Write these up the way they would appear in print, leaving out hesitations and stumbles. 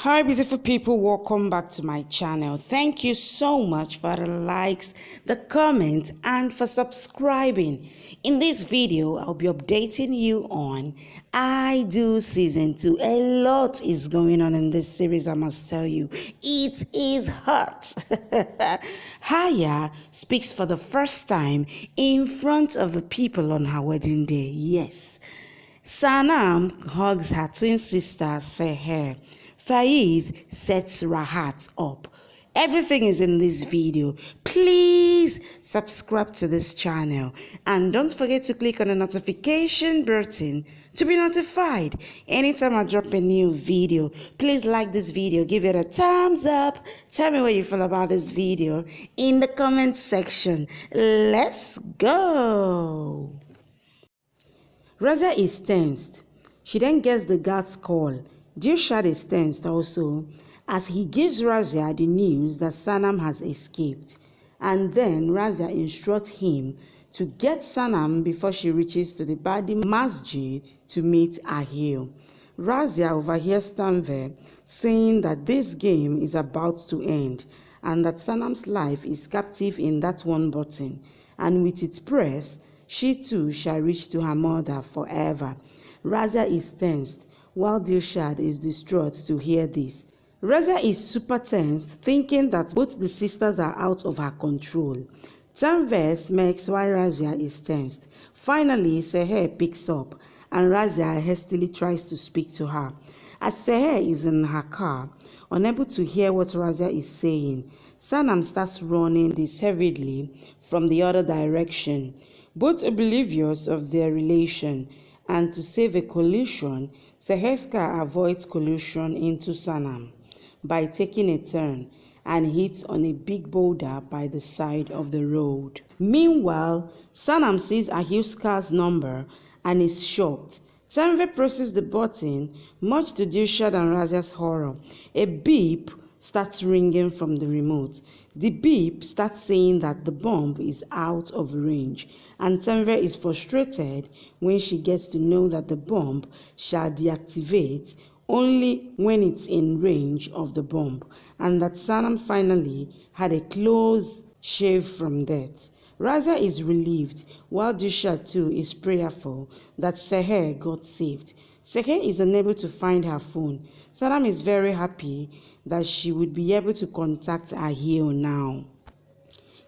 Hi beautiful people, welcome back to my channel. Thank you so much for the likes, the comments, and for subscribing. In this video, I'll be updating you on I Do Season 2. A lot is going on in this series, I must tell you. It is hot. Haya speaks for the first time in front of the people on her wedding day. Yes. Sanam hugs her twin sister Seher. Faiz sets Rahat up. Everything is in this video. Please subscribe to this channel and don't forget to click on the notification button to be notified anytime I drop a new video. Please like this video, give it a thumbs up, tell me what you feel about this video in the comment section. Let's go. Razia is tensed. She then gets the guard's call. Dilshad is tensed also as he gives Razia the news that Sanam has escaped, and then Razia instructs him to get Sanam before she reaches to the Badi Masjid to meet Ahil. Razia overhears Tanvir saying that this game is about to end and that Sanam's life is captive in that one button, and with its press, she too shall reach to her mother forever. Razia is tensed, while Dilshad is distraught to hear this. Razia is super tensed, thinking that both the sisters are out of her control. Tanvir smirks while Razia is tensed. Finally, Seher picks up, and Razia hastily tries to speak to her. As Seher is in her car, unable to hear what Razia is saying, Sanam starts running dishurriedly from the other direction, both oblivious of their relation, and to save a collision, Seher's car avoids collision into Sanam by taking a turn and hits on a big boulder by the side of the road. Meanwhile, Sanam sees Ahil's car's number and is shocked. Tanvir presses the button, much to Dilshad and Razia's horror. A beep starts ringing from the remote. The beep starts saying that the bomb is out of range, and Tanvir is frustrated when she gets to know that the bomb shall deactivate only when it's in range of the bomb, and that Sanam finally had a close shave from death. Razia is relieved, while Dilshad too is prayerful that Seher got saved. Seher is unable to find her phone. Sanam is very happy that she would be able to contact Ahil now.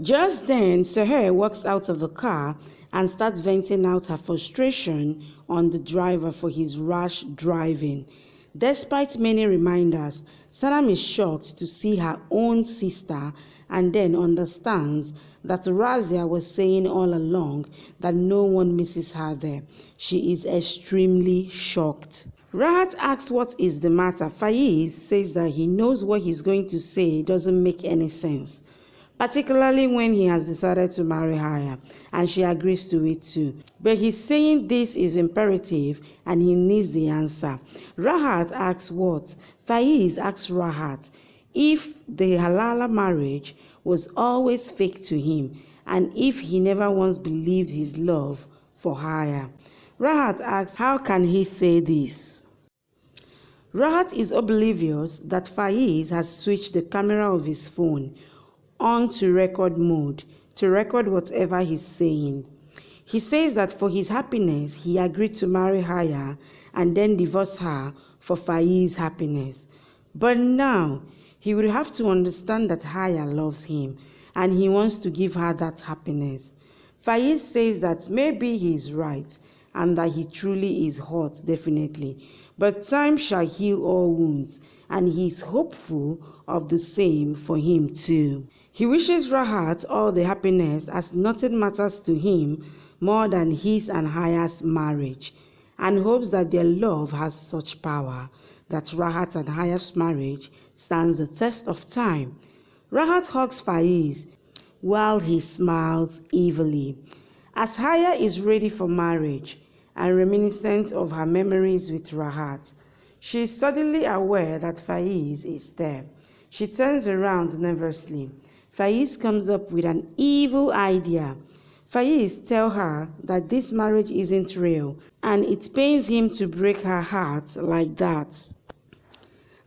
Just then, Seher walks out of the car and starts venting out her frustration on the driver for his rash driving. Despite many reminders, Sanam is shocked to see her own sister and then understands that Razia was saying all along that no one misses her there. She is extremely shocked. Rahat asks what is the matter. Faiz says that he knows what he's going to say doesn't make any sense, particularly when he has decided to marry Haya, and she agrees to it too. But he's saying this is imperative and he needs the answer. Rahat asks what? Faiz asks Rahat if the halala marriage was always fake to him and if he never once believed his love for Haya. Rahat asks how can he say this? Rahat is oblivious that Faiz has switched the camera of his phone on to record mode to record whatever he's saying. He says that for his happiness, he agreed to marry Haya and then divorce her for Faiz's happiness. But now, he will have to understand that Haya loves him and he wants to give her that happiness. Faiz says that maybe he's right and that he truly is hurt, definitely. But time shall heal all wounds, and he is hopeful of the same for him too. He wishes Rahat all the happiness as nothing matters to him more than his and Haya's marriage, and hopes that their love has such power that Rahat and Haya's marriage stands the test of time. Rahat hugs Faiz while he smiles evilly. As Haya is ready for marriage and reminiscent of her memories with Rahat, she is suddenly aware that Faiz is there. She turns around nervously. Faiz comes up with an evil idea. Faiz tells her that this marriage isn't real and it pains him to break her heart like that.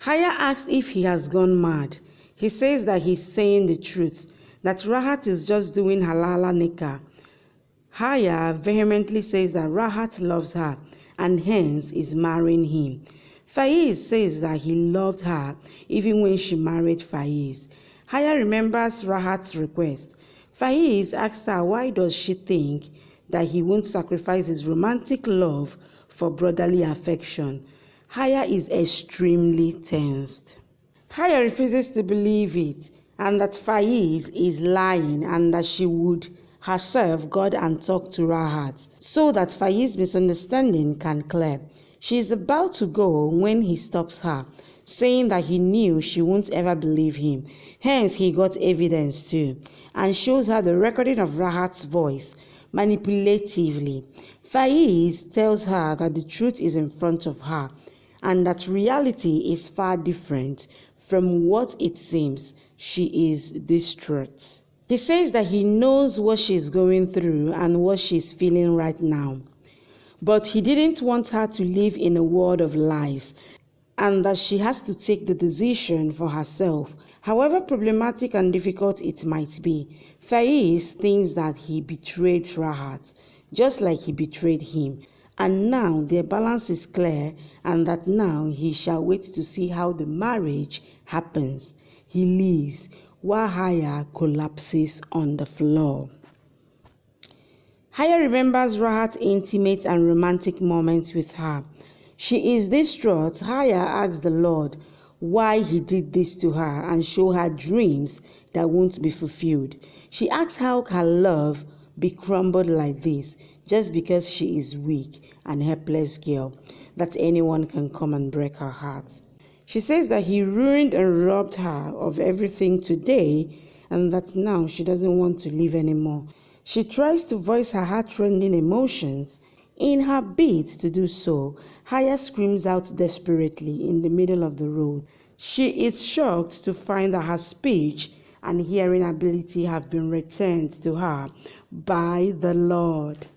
Haya asks if he has gone mad. He says that he's saying the truth, that Rahat is just doing halala nikah. Haya vehemently says that Rahat loves her and hence is marrying him. Faiz says that he loved her even when she married Faiz. Haya remembers Rahat's request. Faiz asks her why does she think that he won't sacrifice his romantic love for brotherly affection. Haya is extremely tensed. Haya refuses to believe it and that Faiz is lying and that she would herself go and talk to Rahat so that Faiz's misunderstanding can clear. She is about to go when he stops her, saying that he knew she won't ever believe him. Hence, he got evidence too and shows her the recording of Rahat's voice manipulatively. Faiz tells her that the truth is in front of her and that reality is far different from what it seems. She is distraught. He says that he knows what she's going through and what she's feeling right now, but he didn't want her to live in a world of lies and that she has to take the decision for herself, however problematic and difficult it might be. Faiz thinks that he betrayed Rahat, just like he betrayed him, and now their balance is clear and that now he shall wait to see how the marriage happens. He leaves while Haya collapses on the floor. Haya remembers Rahat's intimate and romantic moments with her. She is distraught. Haya asks the Lord why he did this to her and show her dreams that won't be fulfilled. She asks how her love be crumbled like this just because she is weak and helpless girl, that anyone can come and break her heart. She says that he ruined and robbed her of everything today and that now she doesn't want to live anymore. She tries to voice her heart-rending emotions. In her bid to do so, Haya screams out desperately in the middle of the road. She is shocked to find that her speech and hearing ability have been returned to her by the Lord.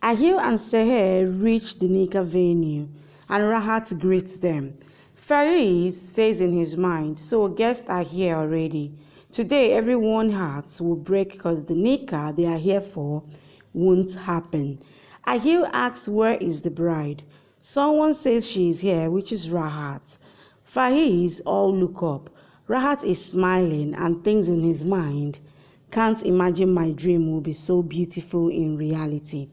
Ahil and Seher reach the Nikah venue and Rahat greets them. Faiz says in his mind, so guests are here already. Today everyone's hearts will break because the Nikah they are here for won't happen. Ahil asks where is the bride. Someone says she is here, which is Rahat. Faiz all look up. Rahat is smiling and thinks in his mind, can't imagine my dream will be so beautiful in reality.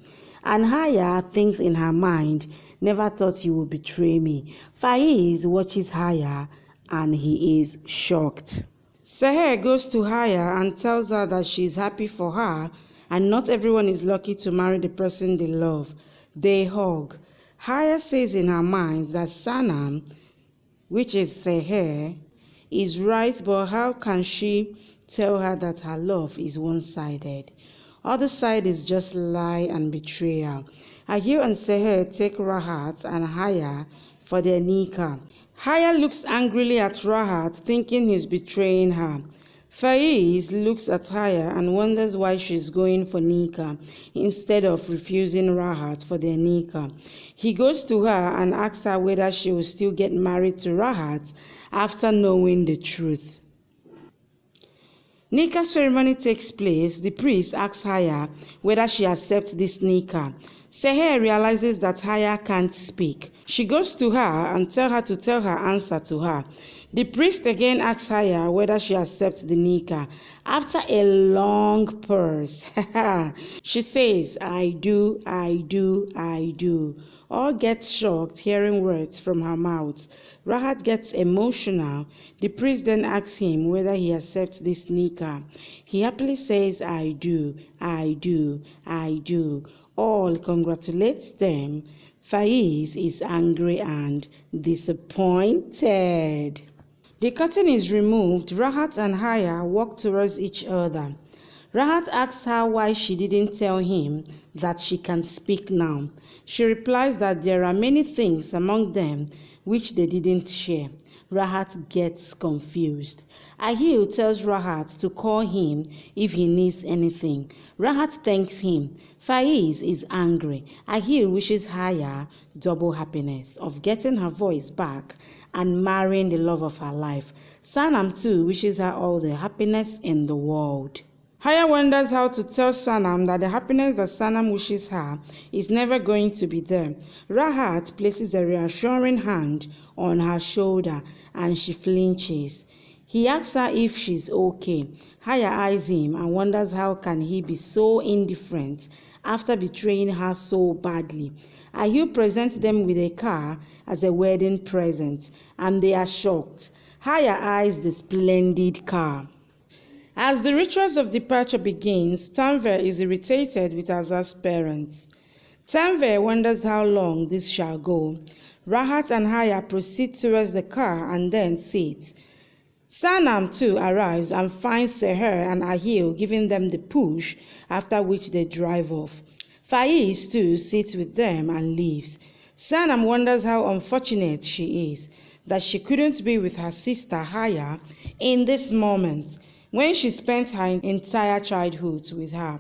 And Haya thinks in her mind, never thought you would betray me. Faiz watches Haya and he is shocked. Seher goes to Haya and tells her that she is happy for her and not everyone is lucky to marry the person they love. They hug. Haya says in her mind that Sanam, which is Seher, is right, but how can she tell her that her love is one-sided? Other side is just lie and betrayal. Ahil and Seher take Rahat and Haya for their Nikah. Haya looks angrily at Rahat, thinking he's betraying her. Faiz looks at Haya and wonders why she's going for Nikah instead of refusing Rahat for their Nikah. He goes to her and asks her whether she will still get married to Rahat after knowing the truth. Nikah ceremony takes place. The priest asks Haya whether she accepts this Nikah. Seher realizes that Haya can't speak. She goes to her and tells her to tell her answer to her. The priest again asks Haya whether she accepts the Nikah. After a long pause, she says, I do, I do, I do. All get shocked hearing words from her mouth. Rahat gets emotional. The priest then asks him whether he accepts this Nikah. He happily says, I do, I do, I do. All congratulates them. Faiz is angry and disappointed. The curtain is removed. Rahat and Haya walk towards each other. Rahat asks her why she didn't tell him that she can speak now. She replies that there are many things, among them which they didn't share. Rahat gets confused. Ahil tells Rahat to call him if he needs anything. Rahat thanks him. Faiz is angry. Ahil wishes Haya double happiness of getting her voice back and marrying the love of her life. Sanam too wishes her all the happiness in the world. Haya wonders how to tell Sanam that the happiness that Sanam wishes her is never going to be there. Rahat places a reassuring hand on her shoulder and she flinches. He asks her if she's okay. Haya eyes him and wonders how can he be so indifferent after betraying her so badly. Ahil presents them with a car as a wedding present and they are shocked. Haya eyes the splendid car. As the rituals of departure begins, Tanvir is irritated with Azar's parents. Tanvir wonders how long this shall go. Rahat and Haya proceed towards the car and then sit. Sanam too arrives and finds Seher and Ahil giving them the push, after which they drive off. Faiz too sits with them and leaves. Sanam wonders how unfortunate she is that she couldn't be with her sister Haya in this moment, when she spent her entire childhood with her.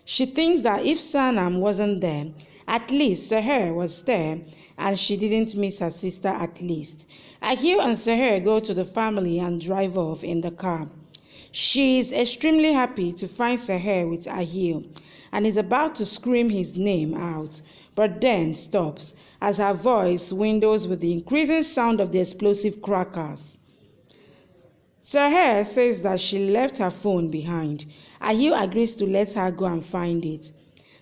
She thinks that if Sanam wasn't there, at least Seher was there and she didn't miss her sister at least. Ahil and Seher go to the family and drive off in the car. She is extremely happy to find Seher with Ahil and is about to scream his name out, but then stops as her voice windows with the increasing sound of the explosive crackers. Seher says that she left her phone behind. Ahil agrees to let her go and find it.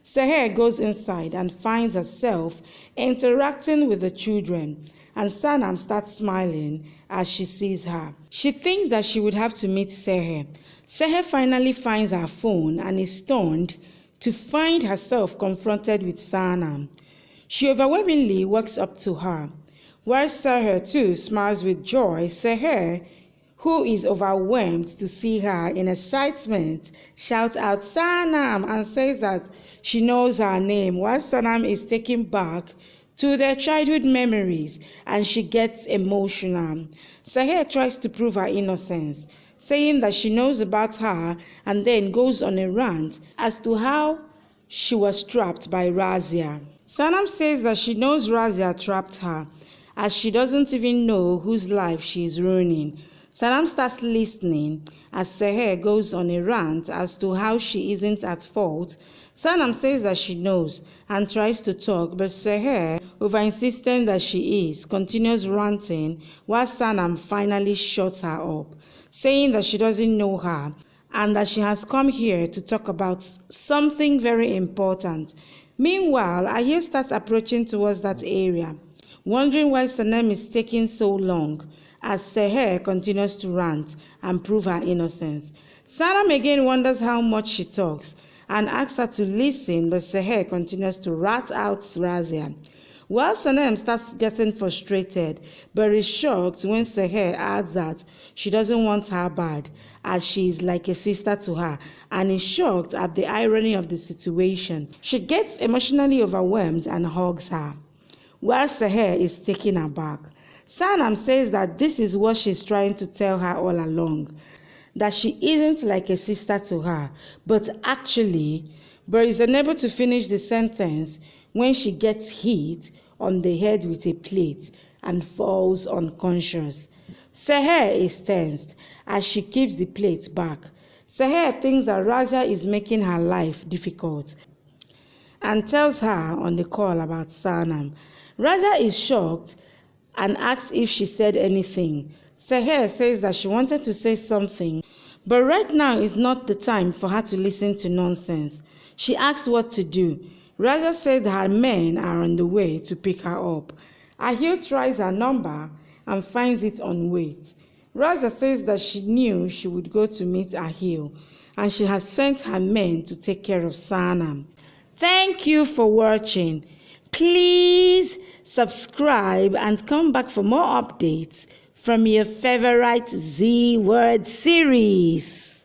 Seher goes inside and finds herself interacting with the children, and Sanam starts smiling as she sees her. She thinks that she would have to meet Seher. Seher finally finds her phone and is stunned to find herself confronted with Sanam. She overwhelmingly walks up to her. While Seher too smiles with joy, Seher, who is overwhelmed to see her in excitement, shouts out Sanam and says that she knows her name, while Sanam is taken back to their childhood memories and she gets emotional. Seher tries to prove her innocence, saying that she knows about her and then goes on a rant as to how she was trapped by Razia. Sanam says that she knows Razia trapped her, as she doesn't even know whose life she is ruining. Sanam starts listening as Seher goes on a rant as to how she isn't at fault. Sanam says that she knows and tries to talk, but Seher, over-insistent that she is, continues ranting while Sanam finally shuts her up, saying that she doesn't know her and that she has come here to talk about something very important. Meanwhile, Ahil starts approaching towards that area, wondering why Sanam is taking so long, as Seher continues to rant and prove her innocence. Sanam again wonders how much she talks and asks her to listen, but Seher continues to rat out Razia. While Sanam starts getting frustrated, but is shocked when Seher adds that she doesn't want her bad, as she is like a sister to her, and is shocked at the irony of the situation. She gets emotionally overwhelmed and hugs her, while Seher is taken aback. Sanam says that this is what she's trying to tell her all along, that she isn't like a sister to her, but is unable to finish the sentence when she gets hit on the head with a plate and falls unconscious. Seher is tensed as she keeps the plate back. Seher thinks that Razia is making her life difficult and tells her on the call about Sanam. Razia is shocked and asks if she said anything. Seher says that she wanted to say something, but right now is not the time for her to listen to nonsense. She asks what to do. Razia said her men are on the way to pick her up. Ahil tries her number and finds it on wait. Razia says that she knew she would go to meet Ahil, and she has sent her men to take care of Sanam. Thank you for watching. Please subscribe and come back for more updates from your favorite Z Word series.